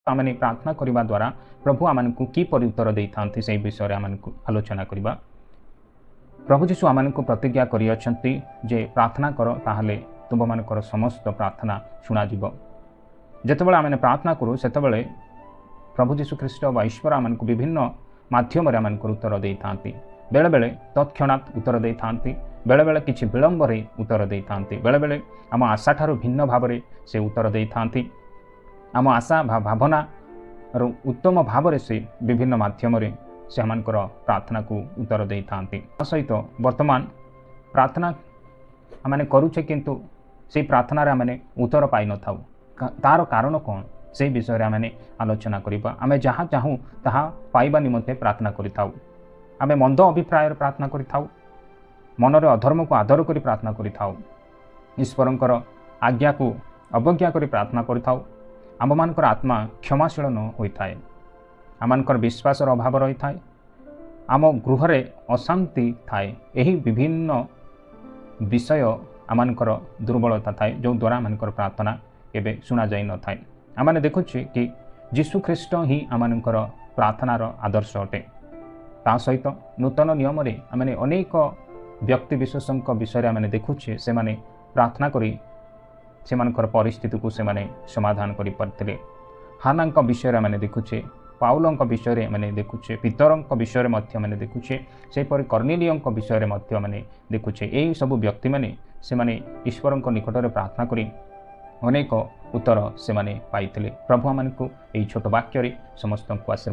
आमने प्रार्थना करने द्वारा प्रभु आमको किपर उत्तर दे था से विषय आमको आलोचना करवा। प्रभु जीशु आमको प्रतिज्ञा करियछंती जे प्रार्थना कर ताहले तुम मानकर समस्त प्रार्थना शुणा जितेबाला आम प्रार्थना करूँ से प्रभु जीशु ख्रीष्ट व ईश्वर आमको विभिन्न माध्यम आमको उत्तर दे था। बेले बेले तत्क्षणात् उत्तर दे था, बेले बेले किछि विलंब उत्तर दे था, बेले बेले आम आशा ठारू भिन्न भाव से उत्तर दे था। आम आशा भावना उत्तम भाव से विभिन्न माध्यम से आमकर प्रार्थना को उत्तर दे था। सहित वर्तमान प्रार्थना आम करुचे किंतु से प्रार्थना आम उत्तर पाई न था, तार कारण कौन से विषय आम आलोचना करवा। आम जहाँ चाहूँ ताहा पाइबा निमंते प्रार्थना करिथाउ। आम मंद अभिप्राय प्रार्थना करिथाउ, मनरे अधर्म को आदर करी प्रार्थना करिथाउ, ईश्वरंकर आज्ञा को अवज्ञा करी प्रार्थना करिथाउ। आम मानकर आत्मा क्षमाशील न होता है, आमकर विश्वास अभाव रही था, आम गृह अशांति थाए। यही विभिन्न विषय आमकर दुर्बलता थाए जो द्वारा आमकर प्रार्थना केबे शुणा जाई न थाए। आमने देखुचे कि जीशु ख्रीष्ट ही आमकर प्रार्थनार आदर्श अटे। ता सहित नूतन नियम आमने अनेक व्यक्ति विशेषों विषय आम देखुचे से माने प्रार्थना करी से परिस्थिति को से समाधान कर पारे। हाना विषय आम देखुचे, पाउलों विषय मैंने देखुचे, पीतरों विषय मैंने देखुचे, सेपरि कर्नेलियों विषय मैंने देखुचे। यही सब व्यक्ति मैंने से ईश्वरों निकट में प्रार्थना करी अनेक उत्तर से पाई। प्रभु आमको यही छोट वाक्य समस्त को आशीर्वाद